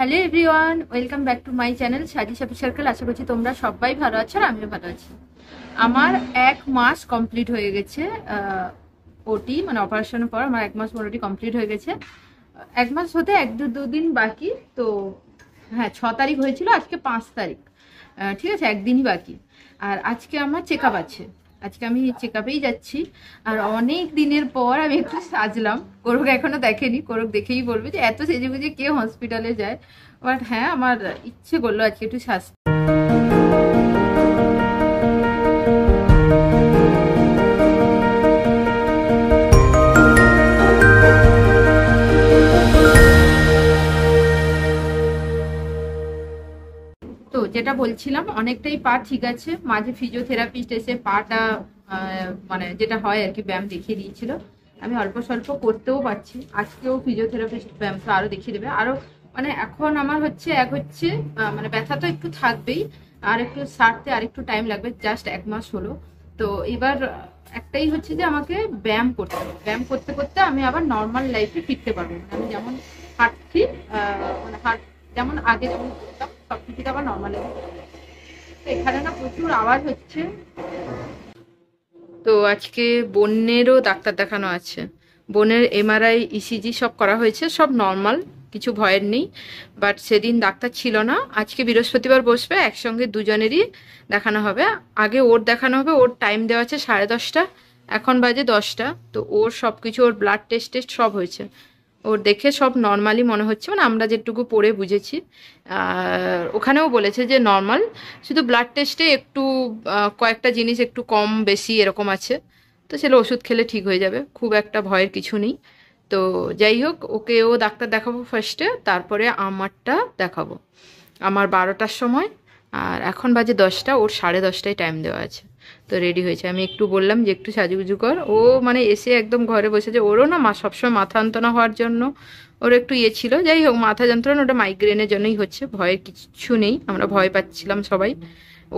Hello everyone, welcome back to my channel সাজি সাপি circle. আশা করছি তোমরা সবাই ভালো আছো আর আমিও ভালো আছি। আমার 1 মাস কমপ্লিট হয়ে গেছে। ওটি মানে অপারেশনের পর আমার 1 মাস মোটামুটি কমপ্লিট হয়ে গেছে। 1 মাস হতে দুদিন বাকি। তো হ্যাঁ, 6 তারিখ হয়েছিল, আজকে 5 তারিখ। ঠিক আছে, একদিনই বাকি। আর আজকে আমার চেক আপ আছে, আজকে আমি চেক আপেই যাচ্ছি। আর অনেক দিনের পর আমি একটু সাজলাম। কোরক এখনো দেখেনি, কোরক দেখেই বলবে যে এত সেজে গুজে কে হসপিটালে যায়। বাট হ্যাঁ, আমার ইচ্ছে করলো আজকে একটু সাজতে। তো যেটা বলছিলাম, অনেকটাই পা ঠিক আছে। মাঝে ফিজিওথেরাপিস্ট এসে পাটা মানে যেটা হয় আর কি ব্যায়াম দেখিয়ে দিয়েছিল। আমি অল্প স্বল্প করতেও পারছি। আজকেও ফিজিওথেরাপিস্ট ব্যায়ামটা আরো দেখিয়ে দেবে। আরো মানে এখন আমার হচ্ছে মানে ব্যথা তো একটু থাকবেই, আর একটু সারতে আর একটু টাইম লাগবে। জাস্ট 1 মাস হলো। তো এবার একটাই হচ্ছে যে আমাকে ব্যায়াম করতে হবে। ব্যায়াম করতে করতে আমি আবার নর্মাল লাইফে ফিরতে পারবো। মানে আমি যেমন হাঁটছি, মানে যেমন আগে যেমন করতাম সবকিছু আবার নর্মাল লাইফে। এখানে না প্রচুর আওয়াজ হচ্ছে। তো আজকে বোনেরও ডাক্তার দেখানো আছে। বোনের এমআরআই ইসিজি সব করা হয়েছে, সব নর্মাল, কিছু ভয়ের নেই। বাট সেদিন ডাক্তার ছিল না, আজকে বৃহস্পতিবার বসবে, একসঙ্গে দুজনেরই দেখানো হবে। আগে ওর দেখানো হবে, ওর টাইম দেওয়া আছে 10:30, এখন বাজে 10টা। তো ওর সব কিছু, ওর ব্লাড টেস্ট সব হয়েছে। ওর দেখে সব নর্মালি মনে হচ্ছে, মানে আমরা যেটুকু পড়ে বুঝেছি। আর ওখানেও বলেছে যে নর্মাল, শুধু ব্লাড টেস্টে একটু কয়েকটা জিনিস একটু কম বেশি এরকম আছে। তো সেটা ওষুধ খেলে ঠিক হয়ে যাবে, খুব একটা ভয়ের কিছু নেই। তো যাই হোক, ওকেও ডাক্তার দেখাবো ফার্স্টে, তারপরে আমারটা দেখাবো। আমার 12টার সময়, আর এখন বাজে 10টা, ওর 10:30টায় টাইম দেওয়া আছে। তো রেডি হয়েছে, আমি একটু বললাম যে একটু সাজুগুজু কর। ও মানে এসে একদম ঘরে বসেছে। ওরও না সবসময় মাথা যন্ত্রণা হওয়ার জন্য ওর একটু ছিল। যাই হোক, মাথা যন্ত্রণা ওটা মাইগ্রেনের জন্যই হচ্ছে, ভয়ের কিছু নেই। আমরা ভয় পাচ্ছিলাম সবাই,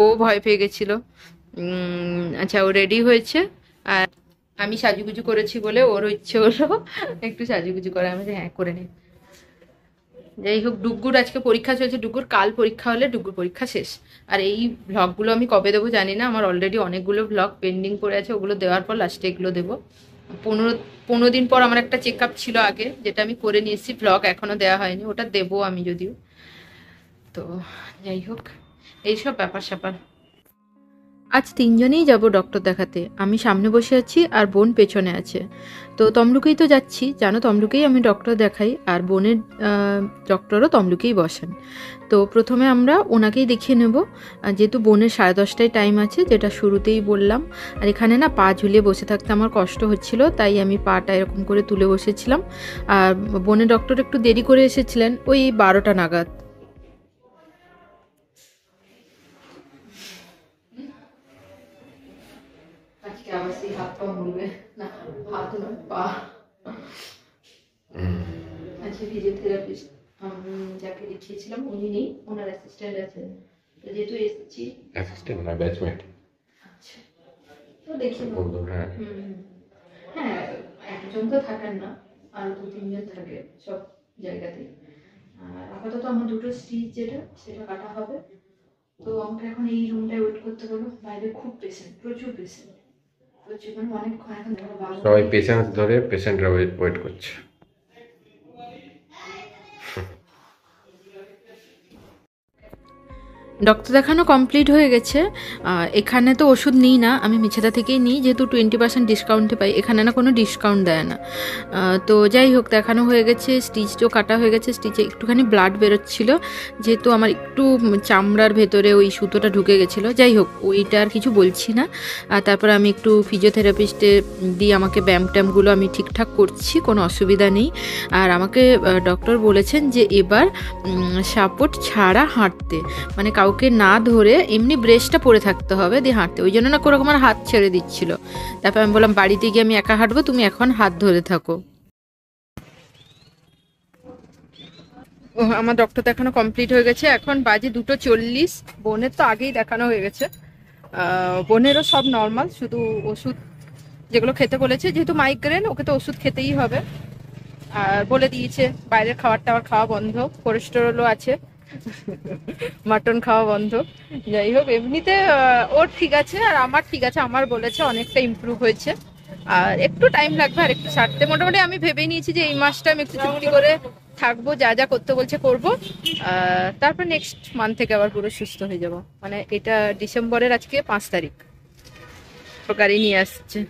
ও ভয় পেয়ে গেছিল। আচ্ছা, ও রেডি হয়েছে। আর আমি সাজুগুজু করেছি বলে ওর ইচ্ছে হলো একটু সাজুগুজু করে। আমি হ্যাঁ করে নিই। যাই হোক, ডুগ্গুর আজকে পরীক্ষা চলছে। ডুগ্গুর কাল পরীক্ষা হলে ডুগ্গুর পরীক্ষা শেষ। আর এই ভ্লগগুলো আমি কবে দেবো জানি না, আমার অলরেডি অনেকগুলো ভ্লগ পেন্ডিং পড়ে আছে। ওগুলো দেওয়ার পর লাস্টে এগুলো দেবো। 15 দিন পর আমার একটা চেক আপ ছিল আগে, যেটা আমি করে নিয়েছি, ভ্লগ এখনো দেওয়া হয়নি, ওটা দেবো আমি যদিও। তো যাই হোক, এইসব ব্যাপার স্যাপার। আজ 3জনেই যাব ডক্টর দেখাতে। আমি সামনে বসে আছি আর বোন পেছনে আছে। তো তমলুকেই তো যাচ্ছি, জানো, তমলুকেই আমি ডক্টর দেখাই। আর বোনের ডক্টরও তমলুকেই বসেন। তো প্রথমে আমরা ওনাকেই দেখিয়ে নেব, যেহেতু বোনের 10:30টায় টাইম আছে, যেটা শুরুতেই বললাম। আর এখানে না পা ঝুলিয়ে বসে থাকতে আমার কষ্ট হচ্ছিল, তাই আমি পাটা এরকম করে তুলে বসেছিলাম। আর বোনের ডক্টর একটু দেরি করে এসেছিলেন, ওই 12টা নাগাদ। আজকে আবার সেই হাত পা মুড়বে না, হাত নয় পা। আজকে ফিজিওথেরাপিস্ট যাকে দেখিয়েছিলাম উনি নেই, ওনার অ্যাসিস্ট্যান্ট আছেন। তো যেহেতু এসেছি, অ্যাসিস্ট্যান্ট না, ব্যাচমেট। আচ্ছা, তো দেখি। বন্ধু, হ্যাঁ। হ্যাঁ, একজন তো থাকেন না, আর 2-3জন থাকে সব জায়গাতে। আর আপাতত আমার দুটো স্টিচ যেটা সেটা কাটা হবে। তো আমাকে এখন এই রুমটায় ওয়েট করতে বলো। বাইরে খুব পেশেন্ট, প্রচুর পেশেন্ট, প্রচুর, মানে অনেকক্ষণ এখন সবাই পেশেন্স ধরে পেশেন্টরা ওয়েট করছে। ডক্টর দেখানো কমপ্লিট হয়ে গেছে। এখানে তো ওষুধ নিই না, আমি মিছেদা থেকেই নিই, যেহেতু 20% ডিসকাউন্টে পাই। এখানে না কোনো ডিসকাউন্ট দেয় না। তো যাই হোক, দেখানো হয়ে গেছে, স্টিচও কাটা হয়ে গেছে। স্টিচে একটুখানি ব্লাড বেরোচ্ছিলো, যেহেতু আমার একটু চামড়ার ভেতরে ওই সুতোটা ঢুকে গেছিলো। যাই হোক, ওইটা আর কিছু বলছি না। তারপরে আমি একটু ফিজিওথেরাপিস্টে দিয়ে আমাকে ব্যায়াম ট্যামগুলো আমি ঠিকঠাক করছি, কোনো অসুবিধা নেই। আর আমাকে ডক্টর বলেছেন যে এবার সাপোর্ট ছাড়া হাঁটতে, মানে কাউকে না ধরে এমনি ব্রেসটা পরে থাকতে হবে, দিয়ে হাঁটতে। ওই জন্য না কোনো রকম হাত ছেড়ে দিচ্ছিল। তারপর আমি বললাম বাড়িতে গিয়ে আমি একা হাঁটবো, তুমি এখন হাত ধরে থাকো। ও, আমার ডক্টর দেখানো কমপ্লিট হয়ে গেছে, এখন বাজে 2:40। বোনের তো আগেই দেখানো হয়ে গেছে। বোনেরও সব নর্মাল, শুধু ওষুধ যেগুলো খেতে বলেছে, যেহেতু মাইগ্রেন ওকে তো ওষুধ খেতেই হবে। আর বলে দিয়েছে বাইরের খাবারটা আমার খাওয়া বন্ধ, কোলেস্টেরলও আছে, মাটন খাওয়া বন্ধ। যাই হোক, এমনিতে ওর ঠিক আছে আর আমার ঠিক আছে, আমার বলেছে অনেকটা ইমপ্রুভ হয়েছে। আর একটু টাইম লাগবে আর একটু সারতে। মোটামুটি আমি ভেবেই নিয়েছি যে এই মাসটা আমি একটু চুক্তি করে থাকবো, যা যা করতে বলছে করবো। তারপর নেক্সট মান্থ থেকে আবার পুরো সুস্থ হয়ে যাব। মানে এটা ডিসেম্বরের আজকে 5 তারিখ গাড়ি নিয়ে আসছে।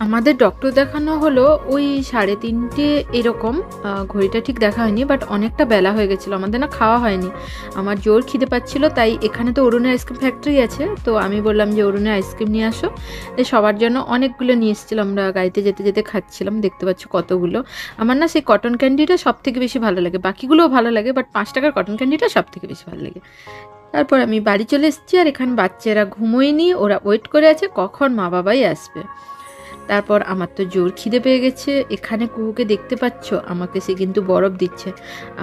আমাদের ডক্টর দেখানো হলো ওই 3:30 এরকম, ঘড়িটা ঠিক দেখা হয়নি, বাট অনেকটা বেলা হয়ে গেছিলো, আমাদের না খাওয়া হয়নি। আমার জোর খিদে পাচ্ছিল, তাই এখানে তো অরুণের আইসক্রিম ফ্যাক্টরি আছে, তো আমি বললাম যে অরুণের আইসক্রিম নিয়ে আসো। সবার জন্য অনেকগুলো নিয়ে এসেছিলাম, আমরা গাড়িতে যেতে যেতে খাচ্ছিলাম, দেখতে পাচ্ছ কতগুলো। আমার না সেই কটন ক্যান্ডিটা সব থেকে বেশি ভালো লাগে, বাকিগুলোও ভালো লাগে, বাট 5 টাকার কটন ক্যান্ডিটা সব থেকে বেশি ভালো লাগে। তারপর আমি বাড়ি চলে এসেছি, আর এখানে বাচ্চারা ঘুমোয়নি, ওরা ওয়েট করে আছে কখন মা বাবাই আসবে। তারপর আমার তো জোর খিদে পেয়ে গেছে। এখানে কুকুকে দেখতে পাচ্ছ, আমাকে সে কিন্তু বরফ দিচ্ছে।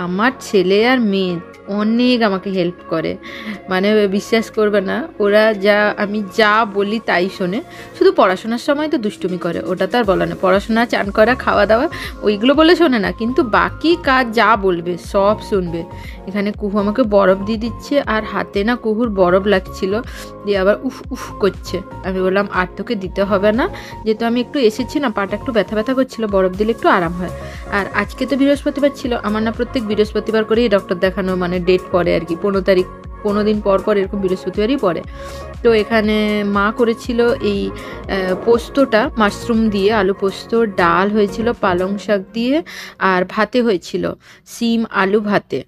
আমার ছেলে আর মেয়ে অনেক আমাকে হেল্প করে, মানে বিশ্বাস করবে না, ওরা আমি যা বলি তাই শোনে। শুধু পড়াশোনার সময় তো দুষ্টুমি করে, ওটা তো আর বলা না, পড়াশোনা, চান করা, খাওয়া দাওয়া ওইগুলো বলে শোনে না, কিন্তু বাকি কাজ যা বলবে সব শুনবে। এখানে কুহু আমাকে বরফ দিয়ে দিচ্ছে, আর হাতে না কুহুর বরফ লাগছিল, দিয়ে আবার উফ উফ করছে। আমি বললাম আর তোকে দিতে হবে না, যেহেতু আমি একটু এসেছি না, পাটা একটু ব্যথা ব্যথা করছিল, বরফ দিলে একটু আরাম হয়। আর আজকে তো বৃহস্পতিবার ছিল, আমার না প্রত্যেক বৃহস্পতিবার করেই ডক্টর দেখানো, মানে ডেট পরে আর কি, 15 তারিখ, 15 দিন পর পর এরকম বৃহস্পতিবারই পড়ে। তো এখানে মা করেছিল এই পোস্তটা, মাশরুম দিয়ে আলু পোস্ত, ডাল হয়েছিল পালং শাক দিয়ে, আর ভাতে হয়েছিল সিম আলু ভাতে।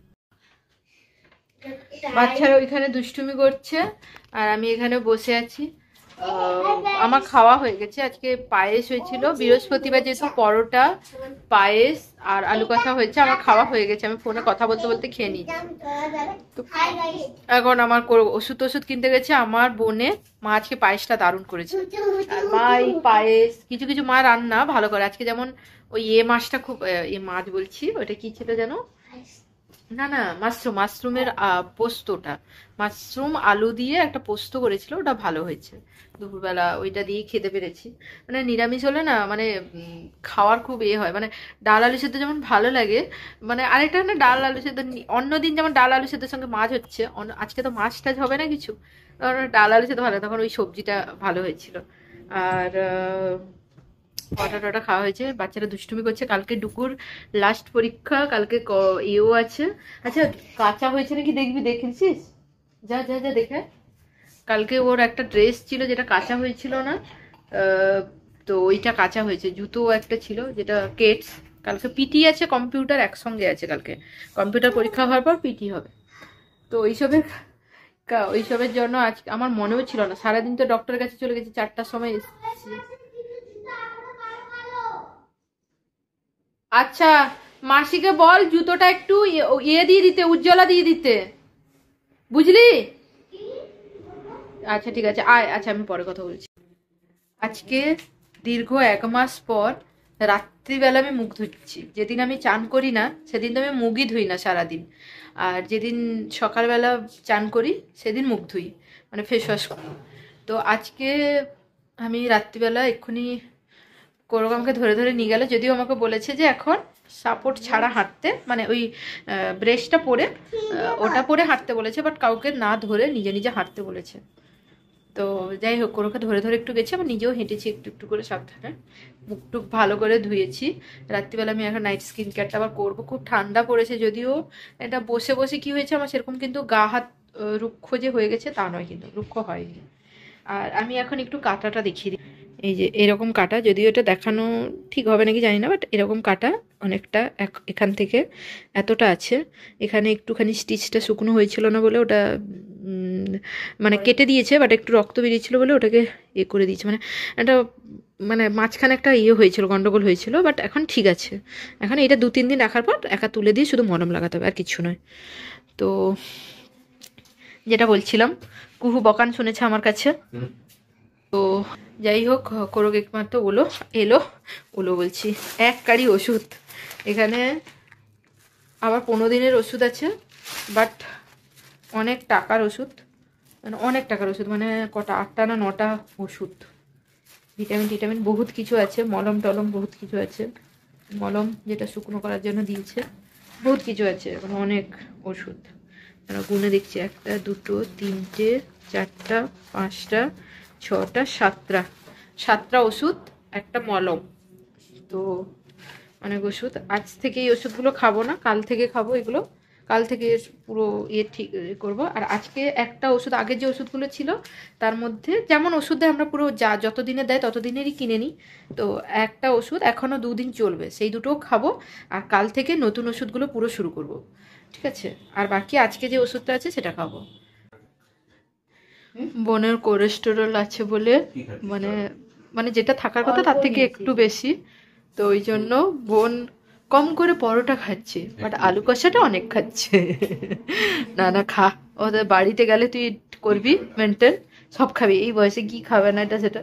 বাচ্চারা ওইখানে দুষ্টুমি করছে, আর আমি এখানে বসে আছি। আমার খাওয়া হয়ে গেছে। আজকে পায়েস হয়েছিল, বৃহস্পতিবার যেহেতু পরোটা, পায়েস আর আলু কষা হয়েছে, আমার খাওয়া হয়ে গেছে। আমি ফোনে কথা বলতে বলতে খেয়ে নিয়েছি। এখন আমার ওষুধ কিনতে গেছে আমার বোনে। মা আজকে পায়েসটা দারুণ করেছে, আর মা এই পায়েস কিছু কিছু মা রান্না ভালো করে। আজকে যেমন ওই মাছটা খুব, মাছ বলছি, ওইটা কি ছিল যেন, না না মাশরুমের পোস্তটা, মাশরুম আলু দিয়ে একটা পোস্ত করেছিল, ওটা ভালো হয়েছে। দুপুরবেলা ওইটা দিয়ে খেতে পেরেছি। মানে নিরামিষ হলে না, মানে খাওয়ার খুব হয়, মানে ডাল আলু সেদ্ধ যেমন ভালো লাগে, মানে আরেকটা না ডাল আলু সেদ্ধ, অন্যদিন যেমন ডাল আলু সেদ্ধের সঙ্গে মাছ হচ্ছে, আজকে তো মাছ টাছ হবে না কিছু, ডাল আলু সেদ্ধ ভালো, তখন ওই সবজিটা ভালো হয়েছিল। আর পটা খাওয়া হয়েছে। বাচ্চারা দুষ্টুমি করছে, কালকে ডুকুর লাস্ট পরীক্ষা, কালকে ইয়েও আছে। আচ্ছা কাঁচা হয়েছে নাকি দেখবি, দেখেছিস? যা যা যা দেখে। কালকে ওর একটা ড্রেস ছিল যেটা কাঁচা হয়েছিল না, তো ওইটা কাঁচা হয়েছে। জুতো একটা ছিল যেটা কেটস। কালকে পিটি আছে, কম্পিউটার একসঙ্গে আছে, কালকে কম্পিউটার পরীক্ষা হওয়ার পর পিটি হবে। তো ওইসবের জন্য আজকে আমার মনেও ছিল না, সারাদিন তো ডক্টরের কাছে চলে গেছি, 4টার সময় এসেছি। আচ্ছা মাসিকে বল জুতোটা একটু ইয়ে দিয়ে দিতে, উজ্জ্বলা দিয়ে দিতে, বুঝলি? আচ্ছা ঠিক আছে, আচ্ছা আমি পরে কথা বলছি। আজকে দীর্ঘ 1 মাস পর রাত্রিবেলা আমি মুখ ধুচ্ছি। যেদিন আমি চান করি না সেদিন তো আমি মুখই ধুই না সারাদিন, আর যেদিন সকালবেলা চান করি সেদিন মুখ ধুই, মানে ফেস ওয়াশ করি। তো আজকে আমি রাত্রিবেলা এক্ষুনি কোরক আমাকে ধরে ধরে নিয়ে গেল, যদিও আমাকে বলেছে যে এখন সাপোর্ট ছাড়া হাঁটতে, মানে ওই ব্রেসটা পরে, ওটা পরে হাঁটতে বলেছে, বাট কাউকে না ধরে নিজে নিজে হাঁটতে বলেছে। তো যাই হোক, কোরককে ধরে ধরে একটু গেছি, আবার নিজেও হেঁটেছি একটু একটু করে সাবধানে, মুখ টুক ভালো করে ধুয়েছি। রাত্রিবেলা আমি এখন নাইট স্কিন কেয়ারটা আবার করবো। খুব ঠান্ডা পড়েছে, যদিও এটা বসে বসে কি হয়েছে আমার, সেরকম কিন্তু গা হাত রুক্ষ যে হয়ে গেছে তা নয়, কিন্তু রুক্ষ হয়নি। আর আমি এখন একটু কাটাটা দেখিয়ে দিই। এই যে এরকম কাটা, যদিও এটা দেখানো ঠিক হবে নাকি জানি না, বাট এরকম কাটা অনেকটা, এখান থেকে এতটা আছে। এখানে একটুখানি স্টিচটা শুকনো হয়েছিল না বলে ওটা মানে কেটে দিয়েছে, বাট একটু রক্ত বেরিয়েছিল বলে ওটাকে করে দিয়েছে, মানে একটা, মানে মাঝখানে একটা হয়েছিল, গন্ডগোল হয়েছিল, বাট এখন ঠিক আছে। এখন এটা 2-3 দিন রাখার পর একা তুলে দিয়ে শুধু মলম লাগাতে হবে, আর কিছু নয়। তো যেটা বলছিলাম, কুহু বকান শুনেছে আমার কাছে। তো যাই হোক, কোরক একমাত্র এলো বলছি, 1 কারি ওষুধ। এখানে আবার 15 দিনের ওষুধ আছে, বাট অনেক টাকার ওষুধ, মানে অনেক টাকার ওষুধ, মানে কটা 8টা না 9টা ওষুধ, ভিটামিন টিটামিন বহুত কিছু আছে, মলম টলম বহুত কিছু আছে, মলম যেটা শুকনো করার জন্য দিয়েছে, বহুত কিছু আছে, মানে অনেক ওষুধ। গুনে দেখছি 1টা 2টো 3টে 4টা 5টা 6টা 7টা ওষুধ, একটা মলম। তো অনেক ওষুধ। আজ থেকে এই ওষুধগুলো খাবো না, কাল থেকে খাবো এগুলো, কাল থেকে পুরো ঠিক করব। আর আজকে একটা ওষুধ, আগে যে ওষুধগুলো ছিল তার মধ্যে যেমন ওষুধ দেয় আমরা পুরো যত দিনে দেয় তত দিনেরই কিনে নিই, তো একটা ওষুধ এখনও 2 দিন চলবে, সেই দুটোও খাবো। আর কাল থেকে নতুন ওষুধগুলো পুরো শুরু করব, ঠিক আছে? আর বাকি আজকে যে ওষুধটা আছে সেটা খাবো। বোনের কোলেস্টেরল আছে বলে, মানে মানে যেটা থাকার কথা তার থেকে একটু বেশি, তো ওই জন্য বোন কম করে পরোটা খাচ্ছে, বাট আলু কষাটা অনেক খাচ্ছে। না না খা, ওদের বাড়িতে গেলে তুই করবি মেনটেন, সব খাবি, এই বয়সে কি খাবে না এটা সেটা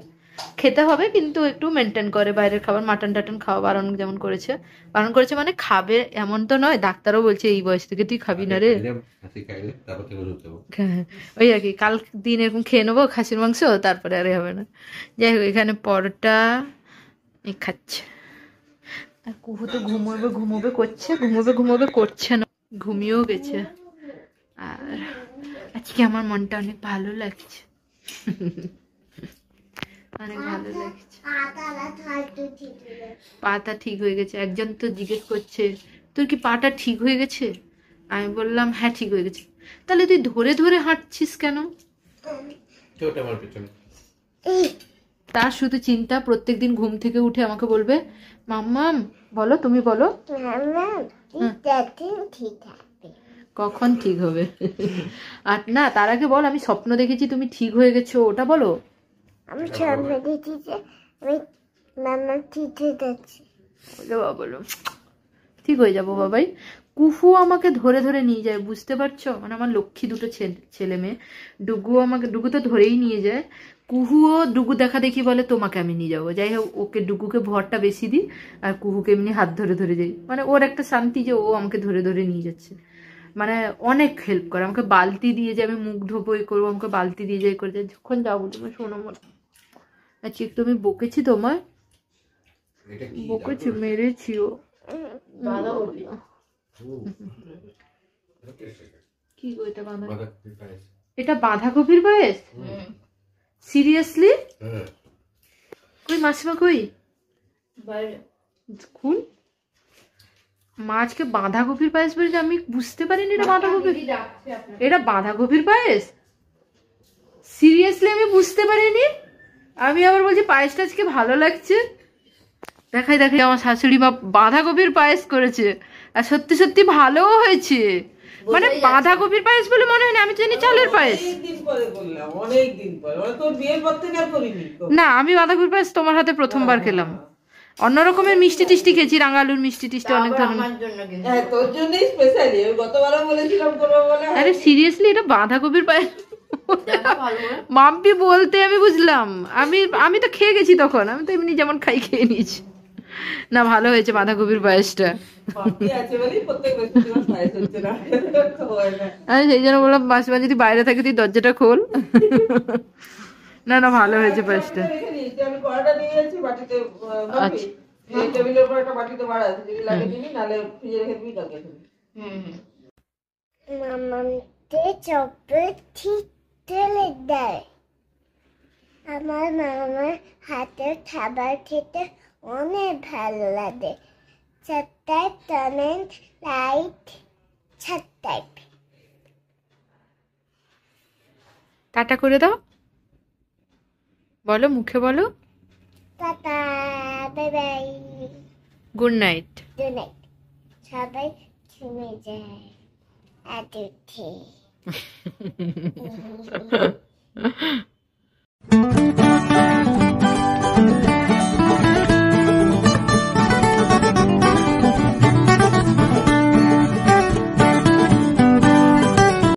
খেতে হবে, কিন্তু একটু মেনটেন করে বাইরের খাবার, মাটন টাটন খাওয়া বারণ যেমন করেছে, বারণ করেছে মানে খাবে এমন তো নয়, ডাক্তারও বলছে এই বয়স থেকে তুই খাবি না রে। হ্যাঁ, ওই আর কি, কাল দিন এরকম খেয়ে নেবো খাসির মাংস, তারপরে আর হবে না। যাই হোক, এখানে পরোটা খাচ্ছে। আর কুহু তো ঘুমোবে করছে না, ঘুমিয়েও গেছে। আর আজকে আমার মনটা অনেক ভালো লাগছে, অনেক ভালো লাগছে। পাটা ঠিক হয়ে গেছে। একজন তো জিজ্ঞেস করছে তোর কি পাটা ঠিক হয়ে গেছে, আমি বললাম হ্যাঁ ঠিক হয়ে গেছে। তাহলে তুই ধরে ধরে হাঁটছিস কেন? তার শুধু চিন্তা, প্রত্যেকদিন ঘুম থেকে উঠে আমাকে বলবে মাম্মাম বলো, তুমি বলো কখন ঠিক হবে। আর না, তার আগে বল আমি স্বপ্ন দেখেছি তুমি ঠিক হয়ে গেছো, ওটা বলো। আমি স্বপ্ন দেখেছি যে আমি মাম্মা ঠিক হয়ে যাচ্ছি। বলো বলো, ঠিক হয়ে যাবো বাবাই। কুফু আমাকে ধরে ধরে নিয়ে যায়, বুঝতে পারছো? মানে আমার লক্ষ্মী দুটো ছেলে মেয়ে, ডুগু তো ধরেই নিয়ে যায়, কুহুও ডুগু দেখা দেখি বলে তোমাকে আমি নিয়ে যাবো। যাই হোক, ওকে ডুগুকে ভরটা বেশি দিই, আর কুহুকে এমনি হাত ধরে ধরে যাই, মানে ওর একটা শান্তি যে ও আমাকে ধরে ধরে নিয়ে যাচ্ছে। মানে অনেক হেল্প করে আমাকে, বালতি দিয়ে যায়, আমি মুখ ধোবো এই করবো, আমাকে বালতি দিয়ে যাই করে যায়, যখন যাবো তুমি শোনো মনে। আচ্ছা একটু আমি বকেছি তোমায়, বকেছি, মেরেছিও। কি গো এটা এটা বাঁধাকপির পায়েস? সিরিয়াসলি? কই মাসিমা কই? খুন মা আজকে বাঁধাকপির পায়েস বলেছে, আমি বুঝতে পারিনি এটা বাঁধাকপির, এটা বাঁধাকপির পায়েস। সিরিয়াসলি আমি বুঝতে পারিনি। আমি আবার বলছি পায়েসটা আজকে ভালো লাগছে, দেখাই আমার শাশুড়ি মা বাঁধাকপির পায়েস করেছে, আর সত্যি সত্যি ভালোও হয়েছে। মানে বাঁধাকপির পায়েস বলে মনে হয় না, আমি জানি চালের পায়েস। না, আমি বাঁধাকপির পায়েস তোমার হাতে প্রথমবার খেলাম। অন্য রকমের মিষ্টি টিষ্টি খেয়েছি, রাঙালুর মিষ্টি টিষ্টি অনেক ধরনের। আরে সিরিয়াসলি এটা বাঁধাকপির পায়েস? মাম্পি বলতে আমি বুঝলাম, আমি তো খেয়ে গেছি তখন, আমি তো এমনি যেমন খাই খেয়ে নিয়েছি। না ভালো হয়েছে বাঁধাকপির পায়েসটা, আমি সেই জন্য বললাম মাসিমা যদি বাইরে থাকে তুই দরজাটা খোল। না না ভালো হয়েছে পায়েসটা। মামাকে চকলেট ঠিক ঢেলে দেয়। আমার মামার হাতের খাবার খেতে অনেক ভালো লাগে। Subscribe comment like subscribe. Tata করে দাও, বলো মুখে বলো tata, bye bye, good night. Good night. সবাই ঘুমিয়ে যায় আজ উঠে।